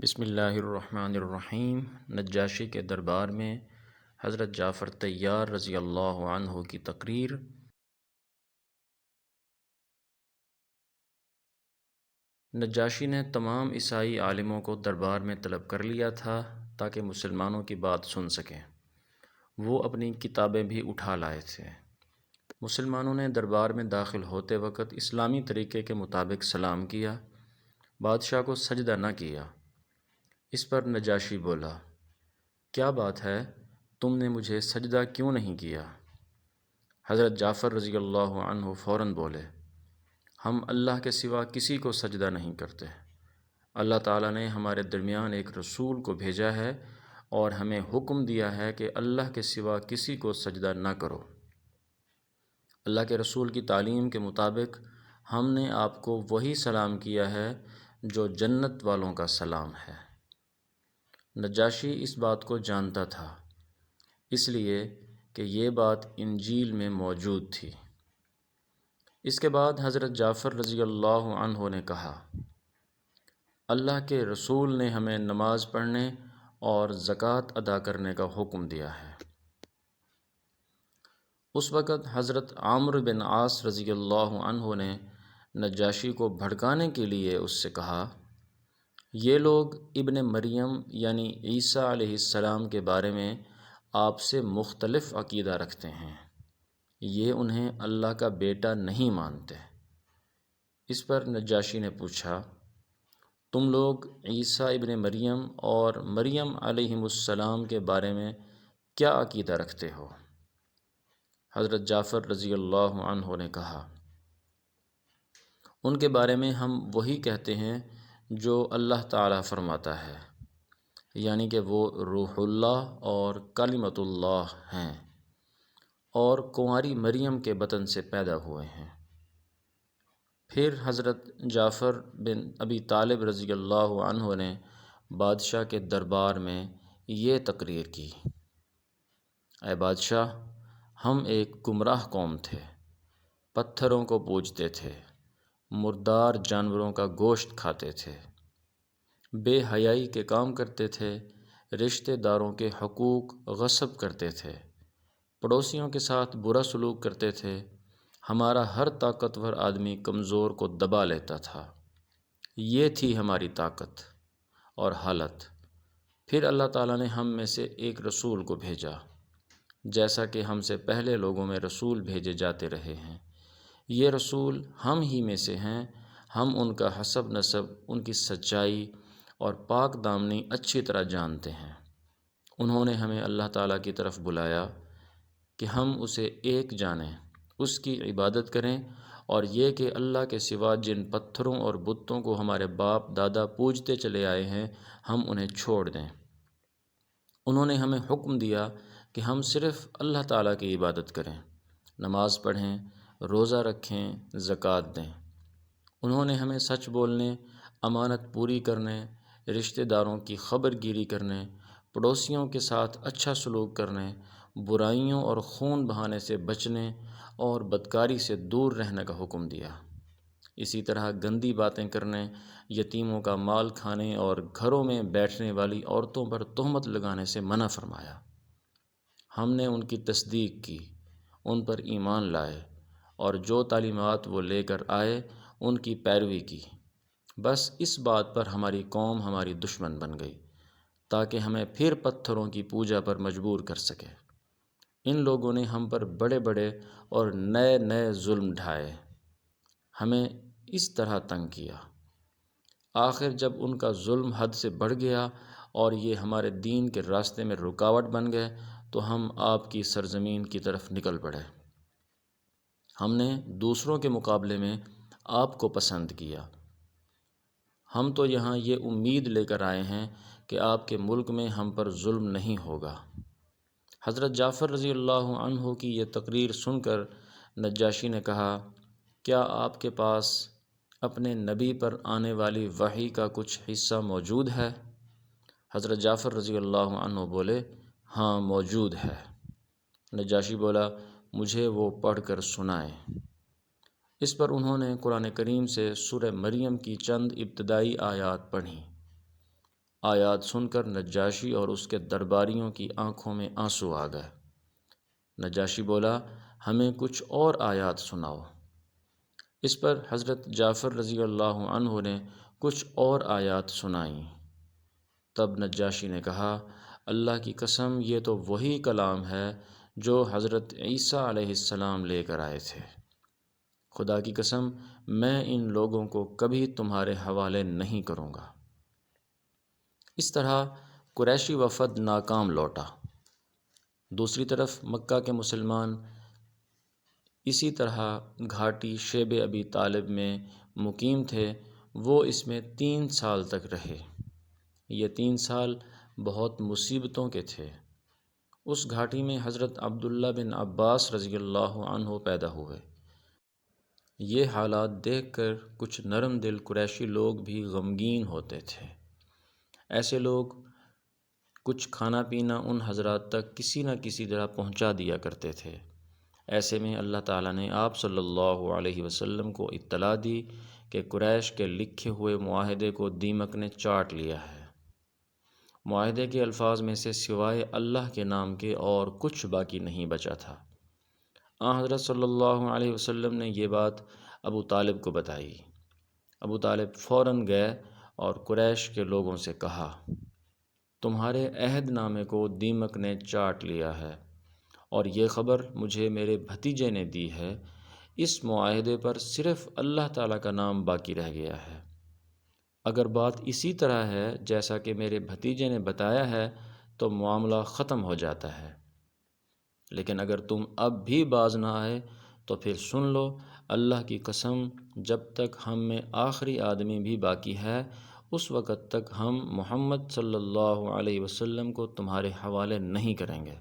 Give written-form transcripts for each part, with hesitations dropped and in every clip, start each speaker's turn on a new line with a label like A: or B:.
A: بسم اللہ الرحمن الرحیم۔ نجاشی کے دربار میں حضرت جعفر طیار رضی اللہ عنہ کی تقریر۔ نجاشی نے تمام عیسائی عالموں کو دربار میں طلب کر لیا تھا تاکہ مسلمانوں کی بات سن سکیں۔ وہ اپنی کتابیں بھی اٹھا لائے تھے۔ مسلمانوں نے دربار میں داخل ہوتے وقت اسلامی طریقے کے مطابق سلام کیا، بادشاہ کو سجدہ نہ کیا۔ اس پر نجاشی بولا، کیا بات ہے، تم نے مجھے سجدہ کیوں نہیں کیا؟ حضرت جعفر رضی اللہ عنہ فوراً بولے، ہم اللہ کے سوا کسی کو سجدہ نہیں کرتے۔ اللہ تعالیٰ نے ہمارے درمیان ایک رسول کو بھیجا ہے اور ہمیں حکم دیا ہے کہ اللہ کے سوا کسی کو سجدہ نہ کرو۔ اللہ کے رسول کی تعلیم کے مطابق ہم نے آپ کو وہی سلام کیا ہے جو جنت والوں کا سلام ہے۔ نجاشی اس بات کو جانتا تھا، اس لیے کہ یہ بات انجیل میں موجود تھی۔ اس کے بعد حضرت جعفر رضی اللہ عنہ نے کہا، اللہ کے رسول نے ہمیں نماز پڑھنے اور زکوٰۃ ادا کرنے کا حکم دیا ہے۔ اس وقت حضرت عمرو بن عاص رضی اللہ عنہ نے نجاشی کو بھڑکانے کے لیے اس سے کہا، یہ لوگ ابن مریم یعنی عیسیٰ علیہ السلام کے بارے میں آپ سے مختلف عقیدہ رکھتے ہیں، یہ انہیں اللہ کا بیٹا نہیں مانتے۔ اس پر نجاشی نے پوچھا، تم لوگ عیسیٰ ابن مریم اور مریم علیہ السلام کے بارے میں کیا عقیدہ رکھتے ہو؟ حضرت جعفر رضی اللہ عنہ نے کہا، ان کے بارے میں ہم وہی کہتے ہیں جو اللہ تعالیٰ فرماتا ہے، یعنی کہ وہ روح اللہ اور کلمۃ اللہ ہیں اور کنواری مریم کے بطن سے پیدا ہوئے ہیں۔ پھر حضرت جعفر بن ابی طالب رضی اللہ عنہ نے بادشاہ کے دربار میں یہ تقریر کی، اے بادشاہ، ہم ایک گمراہ قوم تھے، پتھروں کو پوجتے تھے، مردار جانوروں کا گوشت کھاتے تھے، بے حیائی کے کام کرتے تھے، رشتہ داروں کے حقوق غصب کرتے تھے، پڑوسیوں کے ساتھ برا سلوک کرتے تھے، ہمارا ہر طاقتور آدمی کمزور کو دبا لیتا تھا۔ یہ تھی ہماری طاقت اور حالت۔ پھر اللہ تعالیٰ نے ہم میں سے ایک رسول کو بھیجا، جیسا کہ ہم سے پہلے لوگوں میں رسول بھیجے جاتے رہے ہیں۔ یہ رسول ہم ہی میں سے ہیں، ہم ان کا حسب نسب، ان کی سچائی اور پاک دامنی اچھی طرح جانتے ہیں۔ انہوں نے ہمیں اللہ تعالیٰ کی طرف بلایا کہ ہم اسے ایک جانیں، اس کی عبادت کریں، اور یہ کہ اللہ کے سوا جن پتھروں اور بتوں کو ہمارے باپ دادا پوجتے چلے آئے ہیں، ہم انہیں چھوڑ دیں۔ انہوں نے ہمیں حکم دیا کہ ہم صرف اللہ تعالیٰ کی عبادت کریں، نماز پڑھیں، روزہ رکھیں، زکوٰۃ دیں۔ انہوں نے ہمیں سچ بولنے، امانت پوری کرنے، رشتہ داروں کی خبر گیری کرنے، پڑوسیوں کے ساتھ اچھا سلوک کرنے، برائیوں اور خون بہانے سے بچنے اور بدکاری سے دور رہنے کا حکم دیا۔ اسی طرح گندی باتیں کرنے، یتیموں کا مال کھانے اور گھروں میں بیٹھنے والی عورتوں پر تہمت لگانے سے منع فرمایا۔ ہم نے ان کی تصدیق کی، ان پر ایمان لائے اور جو تعلیمات وہ لے کر آئے ان کی پیروی کی۔ بس اس بات پر ہماری قوم ہماری دشمن بن گئی تاکہ ہمیں پھر پتھروں کی پوجا پر مجبور کر سکے۔ ان لوگوں نے ہم پر بڑے بڑے اور نئے نئے ظلم ڈھائے، ہمیں اس طرح تنگ کیا۔ آخر جب ان کا ظلم حد سے بڑھ گیا اور یہ ہمارے دین کے راستے میں رکاوٹ بن گئے تو ہم آپ کی سرزمین کی طرف نکل پڑے۔ ہم نے دوسروں کے مقابلے میں آپ کو پسند کیا۔ ہم تو یہاں یہ امید لے کر آئے ہیں کہ آپ کے ملک میں ہم پر ظلم نہیں ہوگا۔ حضرت جعفر رضی اللہ عنہ کی یہ تقریر سن کر نجاشی نے کہا، کیا آپ کے پاس اپنے نبی پر آنے والی وحی کا کچھ حصہ موجود ہے؟ حضرت جعفر رضی اللہ عنہ بولے، ہاں موجود ہے۔ نجاشی بولا، مجھے وہ پڑھ کر سنائیں۔ اس پر انہوں نے قرآن کریم سے سورہ مریم کی چند ابتدائی آیات پڑھیں۔ آیات سن کر نجاشی اور اس کے درباریوں کی آنکھوں میں آنسو آ گئے۔ نجاشی بولا، ہمیں کچھ اور آیات سناؤ۔ اس پر حضرت جعفر رضی اللہ عنہ نے کچھ اور آیات سنائیں۔ تب نجاشی نے کہا، اللہ کی قسم، یہ تو وہی کلام ہے جو حضرت عیسیٰ علیہ السلام لے کر آئے تھے۔ خدا کی قسم، میں ان لوگوں کو کبھی تمہارے حوالے نہیں کروں گا۔ اس طرح قریشی وفد ناکام لوٹا۔ دوسری طرف مکہ کے مسلمان اسی طرح گھاٹی شیب ابی طالب میں مقیم تھے۔ وہ اس میں 3 سال تک رہے۔ یہ 3 سال بہت مصیبتوں کے تھے۔ اس گھاٹی میں حضرت عبداللہ بن عباس رضی اللہ عنہ پیدا ہوئے۔ یہ حالات دیکھ کر کچھ نرم دل قریشی لوگ بھی غمگین ہوتے تھے۔ ایسے لوگ کچھ کھانا پینا ان حضرات تک کسی نہ کسی طرح پہنچا دیا کرتے تھے۔ ایسے میں اللہ تعالیٰ نے آپ صلی اللہ علیہ وسلم کو اطلاع دی کہ قریش کے لکھے ہوئے معاہدے کو دیمک نے چاٹ لیا ہے۔ معاہدے کے الفاظ میں سے سوائے اللہ کے نام کے اور کچھ باقی نہیں بچا تھا۔ حضرت صلی اللہ علیہ وسلم نے یہ بات ابو طالب کو بتائی۔ ابو طالب فوراً گئے اور قریش کے لوگوں سے کہا، تمہارے عہد نامے کو دیمک نے چاٹ لیا ہے، اور یہ خبر مجھے میرے بھتیجے نے دی ہے۔ اس معاہدے پر صرف اللہ تعالیٰ کا نام باقی رہ گیا ہے۔ اگر بات اسی طرح ہے جیسا کہ میرے بھتیجے نے بتایا ہے تو معاملہ ختم ہو جاتا ہے، لیکن اگر تم اب بھی باز نہ آئے تو پھر سن لو، اللہ کی قسم، جب تک ہم میں آخری آدمی بھی باقی ہے اس وقت تک ہم محمد صلی اللہ علیہ وسلم کو تمہارے حوالے نہیں کریں گے۔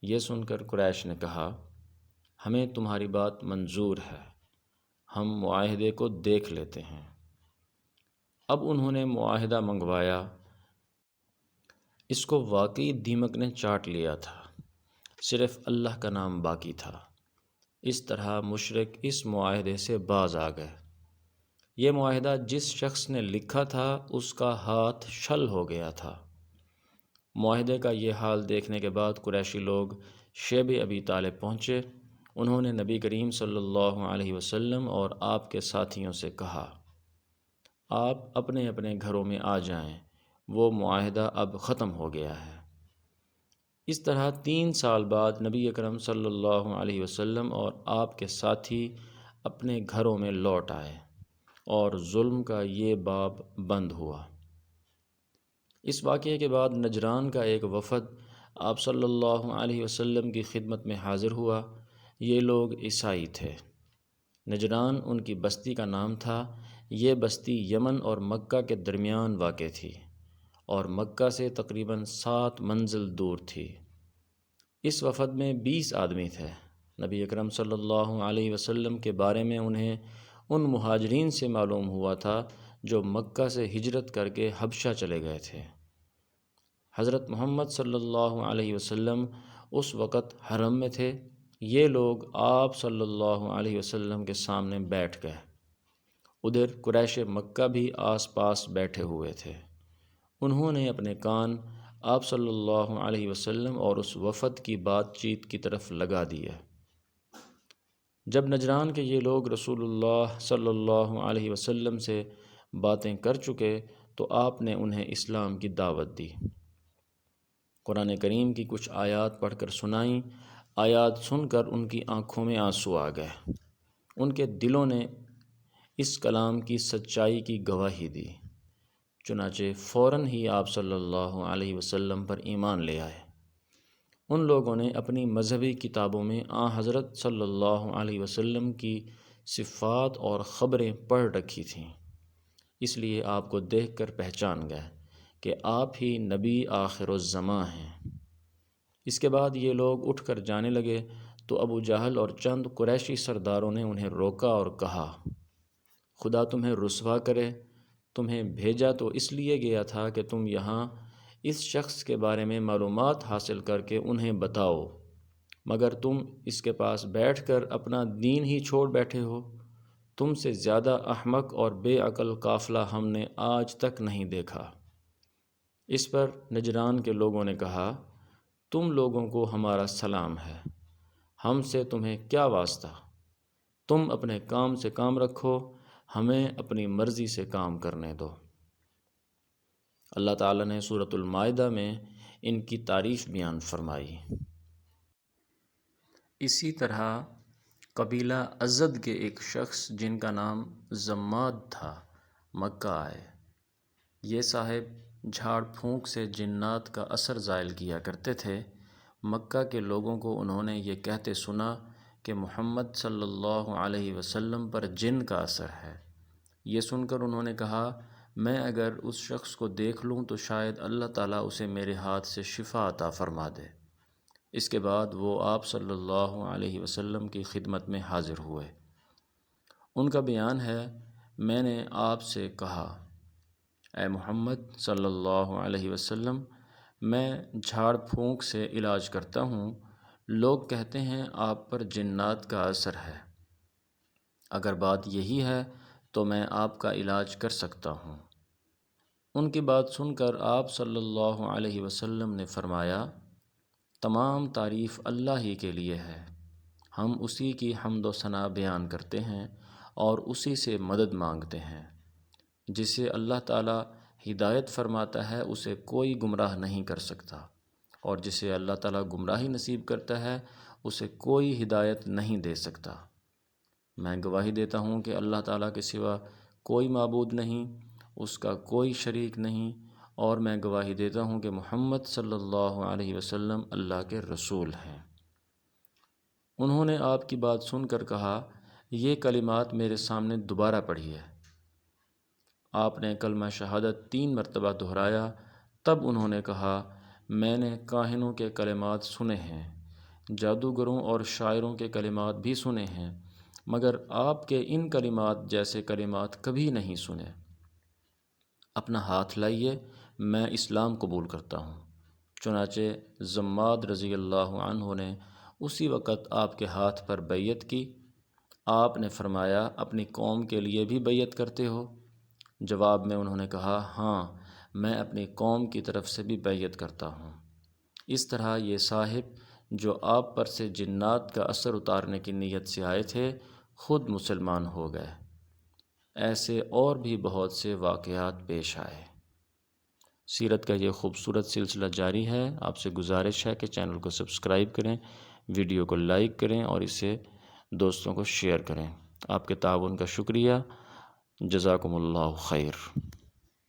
A: یہ سن کر قریش نے کہا، ہمیں تمہاری بات منظور ہے، ہم معاہدے کو دیکھ لیتے ہیں۔ اب انہوں نے معاہدہ منگوایا۔ اس کو واقعی دیمک نے چاٹ لیا تھا، صرف اللہ کا نام باقی تھا۔ اس طرح مشرک اس معاہدے سے باز آ گئے۔ یہ معاہدہ جس شخص نے لکھا تھا اس کا ہاتھ شل ہو گیا تھا۔ معاہدے کا یہ حال دیکھنے کے بعد قریشی لوگ شیب ابی طالب پہنچے۔ انہوں نے نبی کریم صلی اللہ علیہ وسلم اور آپ کے ساتھیوں سے کہا، آپ اپنے اپنے گھروں میں آ جائیں، وہ معاہدہ اب ختم ہو گیا ہے۔ اس طرح 3 سال بعد نبی اکرم صلی اللہ علیہ وسلم اور آپ کے ساتھی اپنے گھروں میں لوٹ آئے اور ظلم کا یہ باب بند ہوا۔ اس واقعے کے بعد نجران کا ایک وفد آپ صلی اللہ علیہ وسلم کی خدمت میں حاضر ہوا۔ یہ لوگ عیسائی تھے۔ نجران ان کی بستی کا نام تھا۔ یہ بستی یمن اور مکہ کے درمیان واقع تھی اور مکہ سے تقریباً 7 منزل دور تھی۔ اس وفد میں 20 آدمی تھے۔ نبی اکرم صلی اللہ علیہ وسلم کے بارے میں انہیں ان مہاجرین سے معلوم ہوا تھا جو مکہ سے ہجرت کر کے حبشہ چلے گئے تھے۔ حضرت محمد صلی اللہ علیہ وسلم اس وقت حرم میں تھے۔ یہ لوگ آپ صلی اللہ علیہ وسلم کے سامنے بیٹھ گئے۔ ادھر قریش مکہ بھی آس پاس بیٹھے ہوئے تھے۔ انہوں نے اپنے کان آپ صلی اللہ علیہ وسلم اور اس وفد کی بات چیت کی طرف لگا دیے۔ جب نجران کے یہ لوگ رسول اللہ صلی اللہ علیہ وسلم سے باتیں کر چکے تو آپ نے انہیں اسلام کی دعوت دی۔ قرآن کریم کی کچھ آیات پڑھ کر سنائیں۔ آیات سن کر ان کی آنکھوں میں آنسو آ گئے۔ ان کے دلوں نے اس کلام کی سچائی کی گواہی دی۔ چنانچہ فوراً ہی آپ صلی اللہ علیہ وسلم پر ایمان لے آئے۔ ان لوگوں نے اپنی مذہبی کتابوں میں حضرت صلی اللہ علیہ وسلم کی صفات اور خبریں پڑھ رکھی تھیں، اس لیے آپ کو دیکھ کر پہچان گئے کہ آپ ہی نبی آخر الزماں ہیں۔ اس کے بعد یہ لوگ اٹھ کر جانے لگے تو ابو جہل اور چند قریشی سرداروں نے انہیں روکا اور کہا، خدا تمہیں رسوا کرے، تمہیں بھیجا تو اس لیے گیا تھا کہ تم یہاں اس شخص کے بارے میں معلومات حاصل کر کے انہیں بتاؤ، مگر تم اس کے پاس بیٹھ کر اپنا دین ہی چھوڑ بیٹھے ہو۔ تم سے زیادہ احمق اور بے عقل قافلہ ہم نے آج تک نہیں دیکھا۔ اس پر نجران کے لوگوں نے کہا، تم لوگوں کو ہمارا سلام ہے، ہم سے تمہیں کیا واسطہ؟ تم اپنے کام سے کام رکھو، ہمیں اپنی مرضی سے کام کرنے دو۔ اللہ تعالیٰ نے سورۃ المائدہ میں ان کی تعریف بیان فرمائی۔ اسی طرح قبیلہ ازد کے ایک شخص جن کا نام زماد تھا مکہ آئے۔ یہ صاحب جھاڑ پھونک سے جنات کا اثر زائل کیا کرتے تھے۔ مکہ کے لوگوں کو انہوں نے یہ کہتے سنا کہ محمد صلی اللہ علیہ وسلم پر جن کا اثر ہے۔ یہ سن کر انہوں نے کہا، میں اگر اس شخص کو دیکھ لوں تو شاید اللہ تعالیٰ اسے میرے ہاتھ سے شفا عطا فرما دے۔ اس کے بعد وہ آپ صلی اللہ علیہ وسلم کی خدمت میں حاضر ہوئے۔ ان کا بیان ہے، میں نے آپ سے کہا، اے محمد صلی اللہ علیہ وسلم، میں جھاڑ پھونک سے علاج کرتا ہوں۔ لوگ کہتے ہیں آپ پر جنات کا اثر ہے۔ اگر بات یہی ہے تو میں آپ کا علاج کر سکتا ہوں۔ ان کی بات سن کر آپ صلی اللہ علیہ وسلم نے فرمایا، تمام تعریف اللہ ہی کے لیے ہے۔ ہم اسی کی حمد و ثنا بیان کرتے ہیں اور اسی سے مدد مانگتے ہیں۔ جسے اللہ تعالیٰ ہدایت فرماتا ہے اسے کوئی گمراہ نہیں کر سکتا، اور جسے اللہ تعالیٰ گمراہی نصیب کرتا ہے اسے کوئی ہدایت نہیں دے سکتا۔ میں گواہی دیتا ہوں کہ اللہ تعالیٰ کے سوا کوئی معبود نہیں، اس کا کوئی شریک نہیں، اور میں گواہی دیتا ہوں کہ محمد صلی اللہ علیہ وسلم اللہ کے رسول ہیں۔ انہوں نے آپ کی بات سن کر کہا، یہ کلمات میرے سامنے دوبارہ پڑھیے۔ آپ نے کلمہ شہادت 3 مرتبہ دہرایا۔ تب انہوں نے کہا، میں نے کاہنوں کے کلمات سنے ہیں، جادوگروں اور شاعروں کے کلمات بھی سنے ہیں، مگر آپ کے ان کلمات جیسے کلمات کبھی نہیں سنے۔ اپنا ہاتھ لائیے، میں اسلام قبول کرتا ہوں۔ چنانچہ زماد رضی اللہ عنہ نے اسی وقت آپ کے ہاتھ پر بیعت کی۔ آپ نے فرمایا، اپنی قوم کے لیے بھی بیعت کرتے ہو؟ جواب میں انہوں نے کہا، ہاں، میں اپنی قوم کی طرف سے بھی بیعت کرتا ہوں۔ اس طرح یہ صاحب جو آپ پر سے جنات کا اثر اتارنے کی نیت سے آئے تھے خود مسلمان ہو گئے۔ ایسے اور بھی بہت سے واقعات پیش آئے۔ سیرت کا یہ خوبصورت سلسلہ جاری ہے۔ آپ سے گزارش ہے کہ چینل کو سبسکرائب کریں، ویڈیو کو لائک کریں اور اسے دوستوں کو شیئر کریں۔ آپ کے تعاون کا شکریہ۔ جزاکم اللہ خیر۔